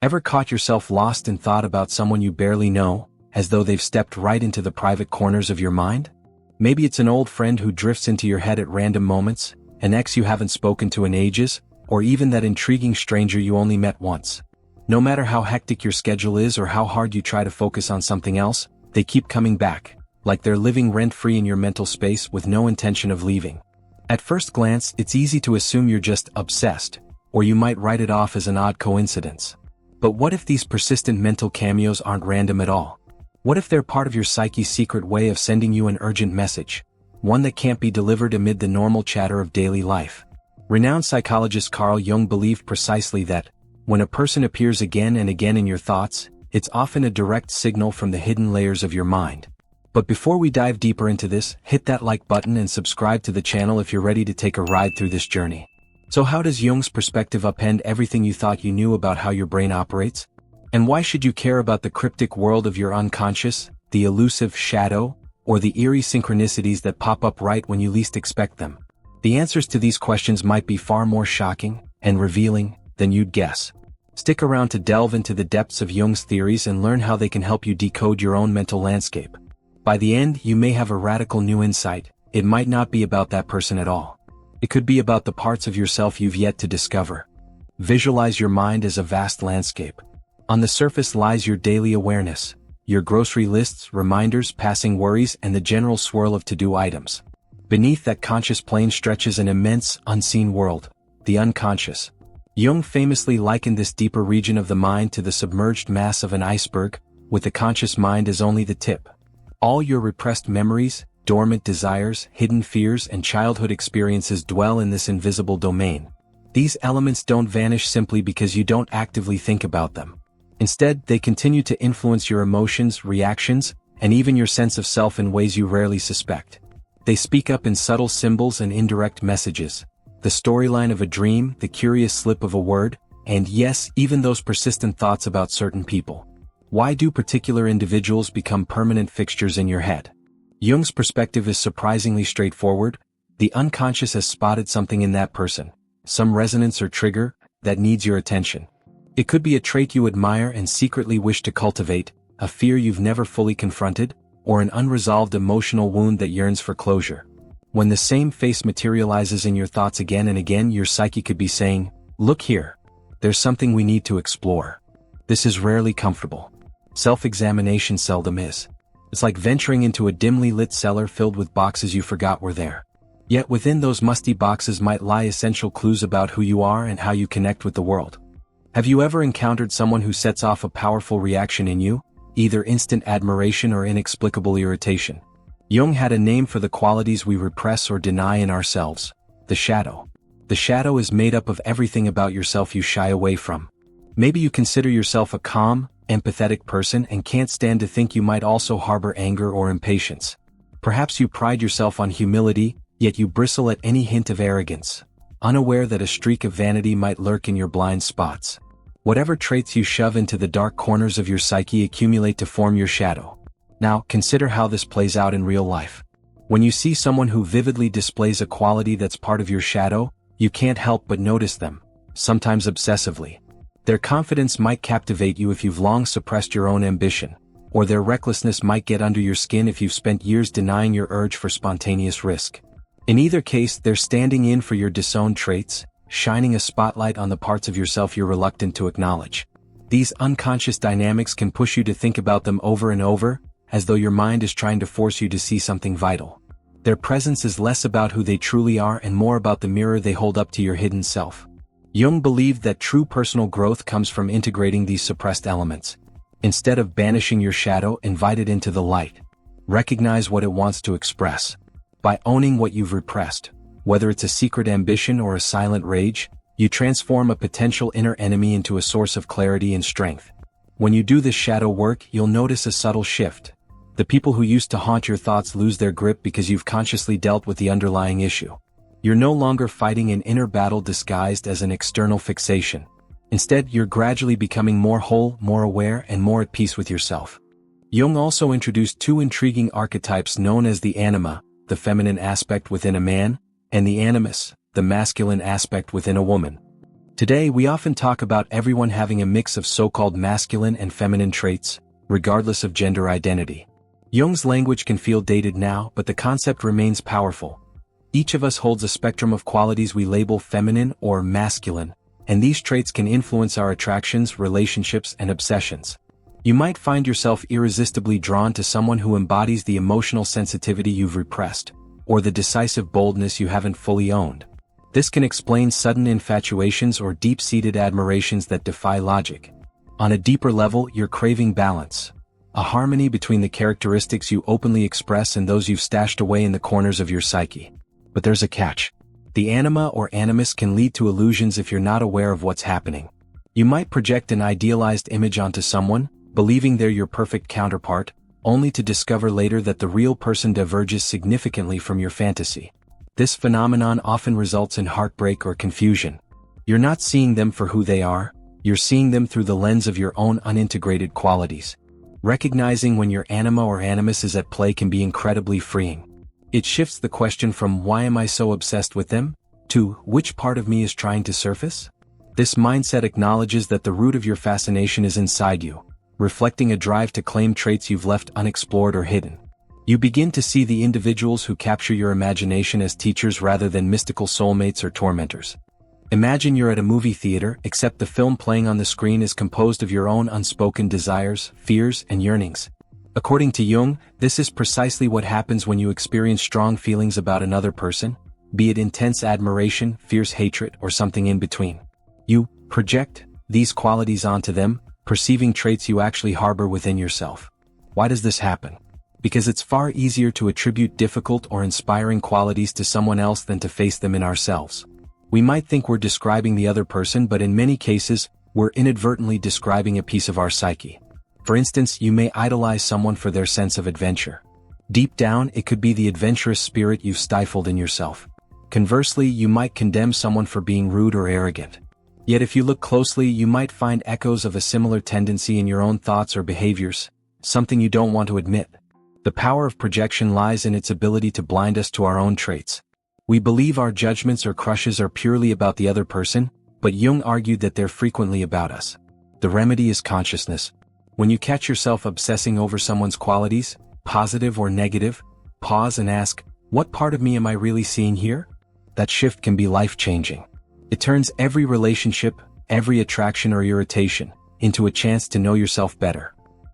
Ever caught yourself lost in thought about someone you barely know, as though they've stepped right into the private corners of your mind? Maybe it's an old friend who drifts into your head at random moments, an ex you haven't spoken to in ages, or even that intriguing stranger you only met once. No matter how hectic your schedule is or how hard you try to focus on something else, they keep coming back, like they're living rent-free in your mental space with no intention of leaving. At first glance, it's easy to assume you're just obsessed, or you might write it off as an odd coincidence. But what if these persistent mental cameos aren't random at all? What if they're part of your psyche's secret way of sending you an urgent message, one that can't be delivered amid the normal chatter of daily life? Renowned psychologist Carl Jung believed precisely that, when a person appears again and again in your thoughts, it's often a direct signal from the hidden layers of your mind. But before we dive deeper into this, hit that like button and subscribe to the channel if you're ready to take a ride through this journey. So how does Jung's perspective upend everything you thought you knew about how your brain operates? And why should you care about the cryptic world of your unconscious, the elusive shadow, or the eerie synchronicities that pop up right when you least expect them? The answers to these questions might be far more shocking and revealing than you'd guess. Stick around to delve into the depths of Jung's theories and learn how they can help you decode your own mental landscape. By the end, you may have a radical new insight. It might not be about that person at all. It could be about the parts of yourself you've yet to discover. Visualize your mind as a vast landscape. On the surface lies your daily awareness, your grocery lists, reminders, passing worries, and the general swirl of to-do items. Beneath that conscious plane stretches an immense, unseen world, the unconscious. Jung famously likened this deeper region of the mind to the submerged mass of an iceberg, with the conscious mind as only the tip. All your repressed memories, dormant desires, hidden fears, and childhood experiences dwell in this invisible domain. These elements don't vanish simply because you don't actively think about them. Instead, they continue to influence your emotions, reactions, and even your sense of self in ways you rarely suspect. They speak up in subtle symbols and indirect messages, the storyline of a dream, the curious slip of a word, and yes, even those persistent thoughts about certain people. Why do particular individuals become permanent fixtures in your head? Jung's perspective is surprisingly straightforward. The unconscious has spotted something in that person, some resonance or trigger, that needs your attention. It could be a trait you admire and secretly wish to cultivate, a fear you've never fully confronted, or an unresolved emotional wound that yearns for closure. When the same face materializes in your thoughts again and again, your psyche could be saying, "Look here. There's something we need to explore." This is rarely comfortable. Self-examination seldom is. It's like venturing into a dimly lit cellar filled with boxes you forgot were there. Yet within those musty boxes might lie essential clues about who you are and how you connect with the world. Have you ever encountered someone who sets off a powerful reaction in you, either instant admiration or inexplicable irritation? Jung had a name for the qualities we repress or deny in ourselves: the shadow. The shadow is made up of everything about yourself you shy away from. Maybe you consider yourself a calm, empathetic person and can't stand to think you might also harbor anger or impatience. Perhaps you pride yourself on humility, yet you bristle at any hint of arrogance, unaware that a streak of vanity might lurk in your blind spots. Whatever traits you shove into the dark corners of your psyche accumulate to form your shadow. Now, consider how this plays out in real life. When you see someone who vividly displays a quality that's part of your shadow, you can't help but notice them, sometimes obsessively. Their confidence might captivate you if you've long suppressed your own ambition, or their recklessness might get under your skin if you've spent years denying your urge for spontaneous risk. In either case, they're standing in for your disowned traits, shining a spotlight on the parts of yourself you're reluctant to acknowledge. These unconscious dynamics can push you to think about them over and over, as though your mind is trying to force you to see something vital. Their presence is less about who they truly are and more about the mirror they hold up to your hidden self. Jung believed that true personal growth comes from integrating these suppressed elements. Instead of banishing your shadow, invite it into the light. Recognize what it wants to express. By owning what you've repressed, whether it's a secret ambition or a silent rage, you transform a potential inner enemy into a source of clarity and strength. When you do this shadow work, you'll notice a subtle shift. The people who used to haunt your thoughts lose their grip because you've consciously dealt with the underlying issue. You're no longer fighting an inner battle disguised as an external fixation. Instead, you're gradually becoming more whole, more aware, and more at peace with yourself. Jung also introduced two intriguing archetypes known as the anima, the feminine aspect within a man, and the animus, the masculine aspect within a woman. Today we often talk about everyone having a mix of so-called masculine and feminine traits, regardless of gender identity. Jung's language can feel dated now, but the concept remains powerful. Each of us holds a spectrum of qualities we label feminine or masculine, and these traits can influence our attractions, relationships, and obsessions. You might find yourself irresistibly drawn to someone who embodies the emotional sensitivity you've repressed, or the decisive boldness you haven't fully owned. This can explain sudden infatuations or deep-seated admirations that defy logic. On a deeper level, you're craving balance, a harmony between the characteristics you openly express and those you've stashed away in the corners of your psyche. But there's a catch. The anima or animus can lead to illusions if you're not aware of what's happening. You might project an idealized image onto someone, believing they're your perfect counterpart, only to discover later that the real person diverges significantly from your fantasy. This phenomenon often results in heartbreak or confusion. You're not seeing them for who they are, you're seeing them through the lens of your own unintegrated qualities. Recognizing when your anima or animus is at play can be incredibly freeing. It shifts the question from "why am I so obsessed with them?" to "which part of me is trying to surface?" This mindset acknowledges that the root of your fascination is inside you, reflecting a drive to claim traits you've left unexplored or hidden. You begin to see the individuals who capture your imagination as teachers rather than mystical soulmates or tormentors. Imagine you're at a movie theater, except the film playing on the screen is composed of your own unspoken desires, fears, and yearnings. According to Jung, this is precisely what happens when you experience strong feelings about another person, be it intense admiration, fierce hatred, or something in between. You project these qualities onto them, perceiving traits you actually harbor within yourself. Why does this happen? Because it's far easier to attribute difficult or inspiring qualities to someone else than to face them in ourselves. We might think we're describing the other person, but in many cases, we're inadvertently describing a piece of our psyche. For instance, you may idolize someone for their sense of adventure. Deep down, it could be the adventurous spirit you've stifled in yourself. Conversely, you might condemn someone for being rude or arrogant. Yet if you look closely, you might find echoes of a similar tendency in your own thoughts or behaviors, something you don't want to admit. The power of projection lies in its ability to blind us to our own traits. We believe our judgments or crushes are purely about the other person, but Jung argued that they're frequently about us. The remedy is consciousness. When you catch yourself obsessing over someone's qualities, positive or negative, pause and ask, what part of me am I really seeing here? That shift can be life-changing. It turns every relationship, every attraction or irritation, into a chance to know yourself better.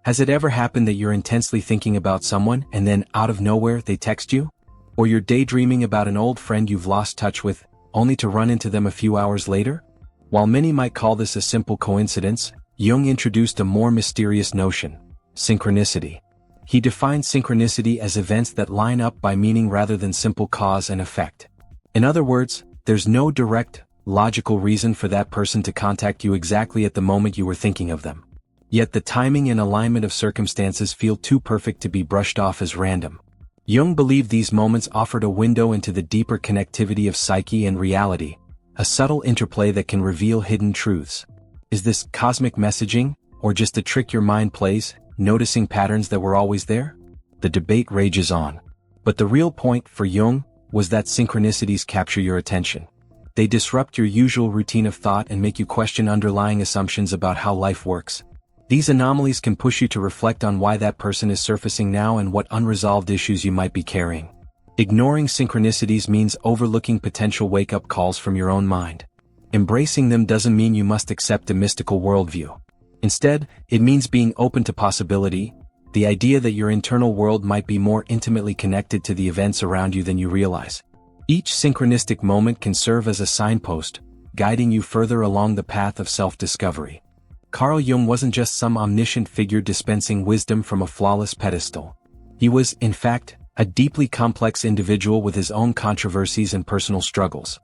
Has it ever happened that you're intensely thinking about someone and then, out of nowhere, they text you? Or you're daydreaming about an old friend you've lost touch with, only to run into them a few hours later? While many might call this a simple coincidence, Jung introduced a more mysterious notion: synchronicity. He defined synchronicity as events that line up by meaning rather than simple cause and effect. In other words, there's no direct, logical reason for that person to contact you exactly at the moment you were thinking of them. Yet the timing and alignment of circumstances feel too perfect to be brushed off as random. Jung believed these moments offered a window into the deeper connectivity of psyche and reality, a subtle interplay that can reveal hidden truths. Is this cosmic messaging, or just a trick your mind plays, noticing patterns that were always there? The debate rages on. But the real point, for Jung, was that synchronicities capture your attention. They disrupt your usual routine of thought and make you question underlying assumptions about how life works. These anomalies can push you to reflect on why that person is surfacing now and what unresolved issues you might be carrying. Ignoring synchronicities means overlooking potential wake-up calls from your own mind. Embracing them doesn't mean you must accept a mystical worldview. Instead, it means being open to possibility, the idea that your internal world might be more intimately connected to the events around you than you realize. Each synchronistic moment can serve as a signpost, guiding you further along the path of self-discovery. Carl Jung wasn't just some omniscient figure dispensing wisdom from a flawless pedestal. He was, in fact, a deeply complex individual with his own controversies and personal struggles.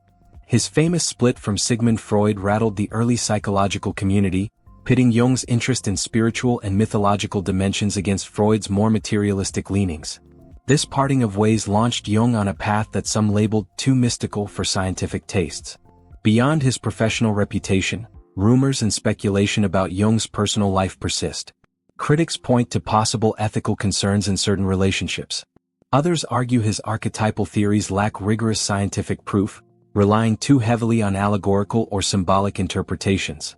His famous split from Sigmund Freud rattled the early psychological community, pitting Jung's interest in spiritual and mythological dimensions against Freud's more materialistic leanings. This parting of ways launched Jung on a path that some labeled too mystical for scientific tastes. Beyond his professional reputation, rumors and speculation about Jung's personal life persist. Critics point to possible ethical concerns in certain relationships. Others argue his archetypal theories lack rigorous scientific proof, relying too heavily on allegorical or symbolic interpretations.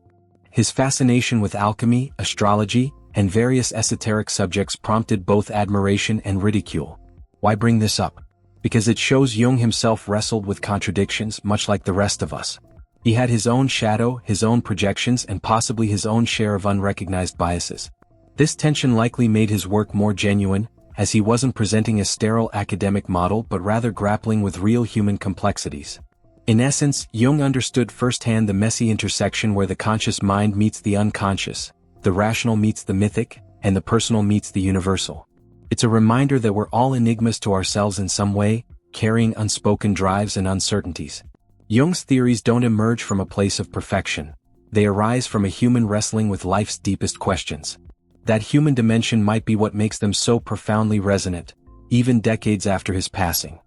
His fascination with alchemy, astrology, and various esoteric subjects prompted both admiration and ridicule. Why bring this up? Because it shows Jung himself wrestled with contradictions much like the rest of us. He had his own shadow, his own projections, and possibly his own share of unrecognized biases. This tension likely made his work more genuine, as he wasn't presenting a sterile academic model but rather grappling with real human complexities. In essence, Jung understood firsthand the messy intersection where the conscious mind meets the unconscious, the rational meets the mythic, and the personal meets the universal. It's a reminder that we're all enigmas to ourselves in some way, carrying unspoken drives and uncertainties. Jung's theories don't emerge from a place of perfection. They arise from a human wrestling with life's deepest questions. That human dimension might be what makes them so profoundly resonant, even decades after his passing.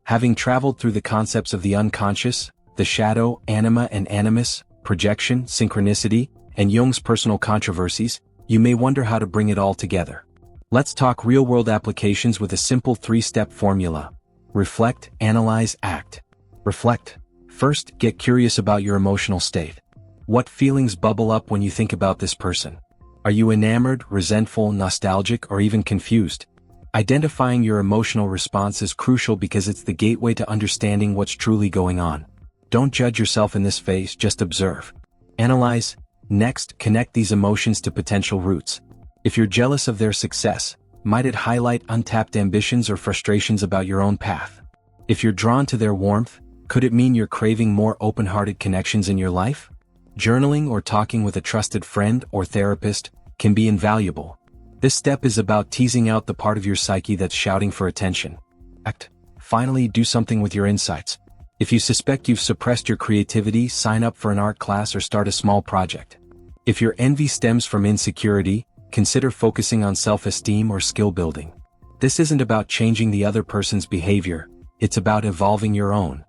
Having traveled through the concepts of the unconscious, the shadow, anima and animus, projection, synchronicity, and Jung's personal controversies, you may wonder how to bring it all together. Let's talk real-world applications with a simple 3-step formula. Reflect, analyze, act. Reflect. First, get curious about your emotional state. What feelings bubble up when you think about this person? Are you enamored, resentful, nostalgic, or even confused? Identifying your emotional response is crucial because it's the gateway to understanding what's truly going on. Don't judge yourself in this phase, just observe. Analyze. Next, connect these emotions to potential roots. If you're jealous of their success, might it highlight untapped ambitions or frustrations about your own path? If you're drawn to their warmth, could it mean you're craving more open-hearted connections in your life? Journaling or talking with a trusted friend or therapist can be invaluable. This step is about teasing out the part of your psyche that's shouting for attention. Act. Finally, do something with your insights. If you suspect you've suppressed your creativity, sign up for an art class or start a small project. If your envy stems from insecurity, consider focusing on self-esteem or skill building. This isn't about changing the other person's behavior, it's about evolving your own.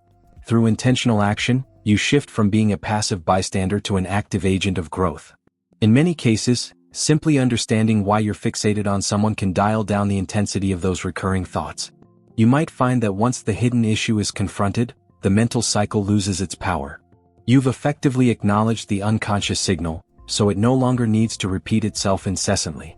Through intentional action, you shift from being a passive bystander to an active agent of growth. In many cases, simply understanding why you're fixated on someone can dial down the intensity of those recurring thoughts. You might find that once the hidden issue is confronted, the mental cycle loses its power. You've effectively acknowledged the unconscious signal, so it no longer needs to repeat itself incessantly.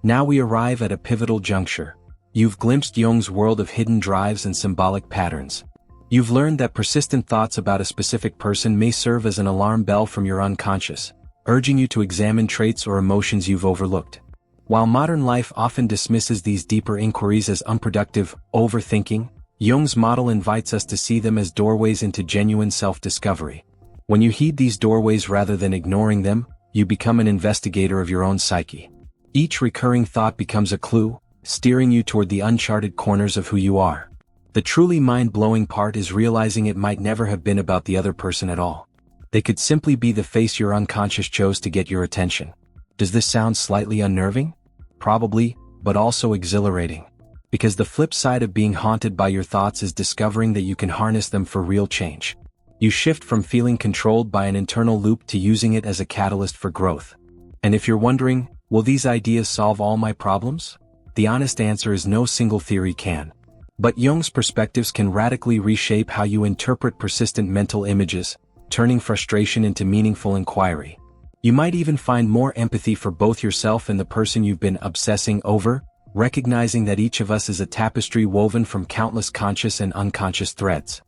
Now we arrive at a pivotal juncture. You've glimpsed Jung's world of hidden drives and symbolic patterns. You've learned that persistent thoughts about a specific person may serve as an alarm bell from your unconscious, urging you to examine traits or emotions you've overlooked. While modern life often dismisses these deeper inquiries as unproductive overthinking, Jung's model invites us to see them as doorways into genuine self-discovery. When you heed these doorways rather than ignoring them, you become an investigator of your own psyche. Each recurring thought becomes a clue, steering you toward the uncharted corners of who you are. The truly mind-blowing part is realizing it might never have been about the other person at all. They could simply be the face your unconscious chose to get your attention. Does this sound slightly unnerving? Probably, but also exhilarating. Because the flip side of being haunted by your thoughts is discovering that you can harness them for real change. You shift from feeling controlled by an internal loop to using it as a catalyst for growth. And if you're wondering, will these ideas solve all my problems? The honest answer is no single theory can. But Jung's perspectives can radically reshape how you interpret persistent mental images, turning frustration into meaningful inquiry. You might even find more empathy for both yourself and the person you've been obsessing over, recognizing that each of us is a tapestry woven from countless conscious and unconscious threads.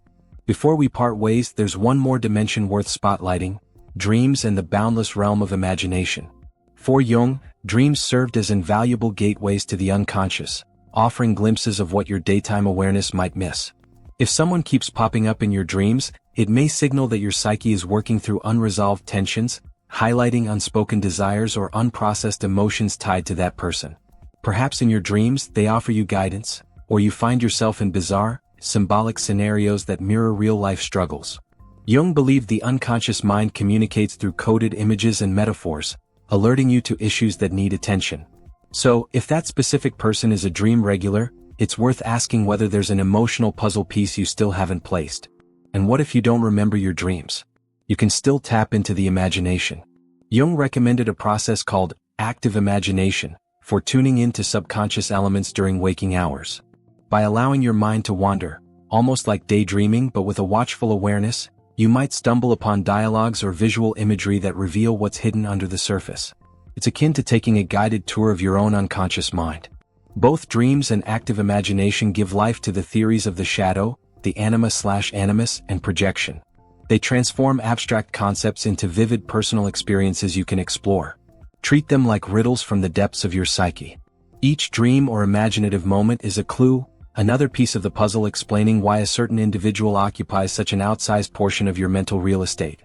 Before we part ways, there's one more dimension worth spotlighting: dreams and the boundless realm of imagination. For Jung, dreams served as invaluable gateways to the unconscious, offering glimpses of what your daytime awareness might miss. If someone keeps popping up in your dreams, it may signal that your psyche is working through unresolved tensions, highlighting unspoken desires or unprocessed emotions tied to that person. Perhaps in your dreams, they offer you guidance, or you find yourself in bizarre, symbolic scenarios that mirror real-life struggles. Jung believed the unconscious mind communicates through coded images and metaphors, alerting you to issues that need attention. So, if that specific person is a dream regular, it's worth asking whether there's an emotional puzzle piece you still haven't placed. And what if you don't remember your dreams? You can still tap into the imagination. Jung recommended a process called active imagination for tuning into subconscious elements during waking hours. By allowing your mind to wander, Almost like daydreaming but with a watchful awareness, you might stumble upon dialogues or visual imagery that reveal what's hidden under the surface. It's akin to taking a guided tour of your own unconscious mind. Both dreams and active imagination give life to the theories of the shadow, the anima/animus, and projection. They transform abstract concepts into vivid personal experiences you can explore. Treat them like riddles from the depths of your psyche. Each dream or imaginative moment is a clue, another piece of the puzzle explaining why a certain individual occupies such an outsized portion of your mental real estate.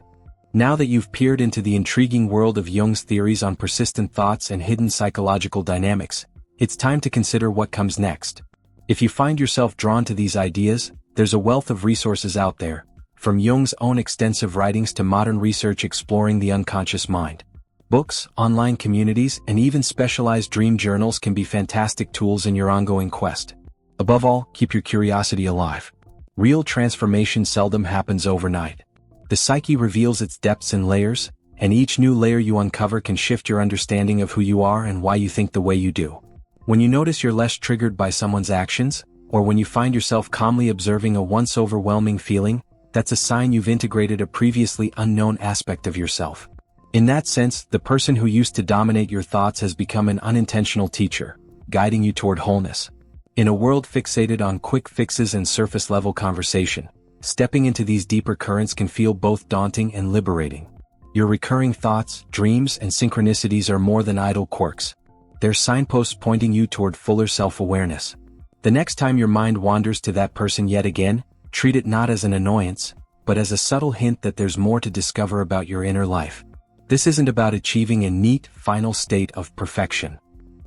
Now that you've peered into the intriguing world of Jung's theories on persistent thoughts and hidden psychological dynamics, it's time to consider what comes next. If you find yourself drawn to these ideas, there's a wealth of resources out there, from Jung's own extensive writings to modern research exploring the unconscious mind. Books, online communities, and even specialized dream journals can be fantastic tools in your ongoing quest. Above all, keep your curiosity alive. Real transformation seldom happens overnight. The psyche reveals its depths and layers, and each new layer you uncover can shift your understanding of who you are and why you think the way you do. When you notice you're less triggered by someone's actions, or when you find yourself calmly observing a once overwhelming feeling, that's a sign you've integrated a previously unknown aspect of yourself. In that sense, the person who used to dominate your thoughts has become an unintentional teacher, guiding you toward wholeness. In a world fixated on quick fixes and surface-level conversation, stepping into these deeper currents can feel both daunting and liberating. Your recurring thoughts, dreams, and synchronicities are more than idle quirks. They're signposts pointing you toward fuller self-awareness. The next time your mind wanders to that person yet again, treat it not as an annoyance, but as a subtle hint that there's more to discover about your inner life. This isn't about achieving a neat, final state of perfection.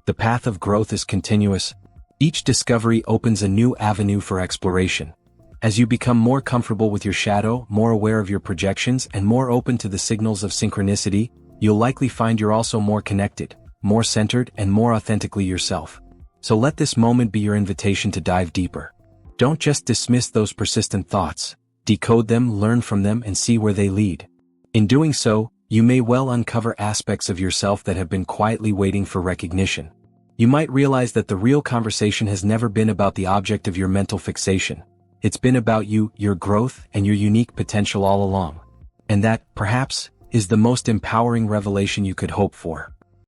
The path of growth is continuous. Each discovery opens a new avenue for exploration. As you become more comfortable with your shadow, more aware of your projections, and more open to the signals of synchronicity, you'll likely find you're also more connected, more centered, and more authentically yourself. So let this moment be your invitation to dive deeper. Don't just dismiss those persistent thoughts. Decode them, learn from them, and see where they lead. In doing so, you may well uncover aspects of yourself that have been quietly waiting for recognition. You might realize that the real conversation has never been about the object of your mental fixation. It's been about you, your growth, and your unique potential all along. And that, perhaps, is the most empowering revelation you could hope for.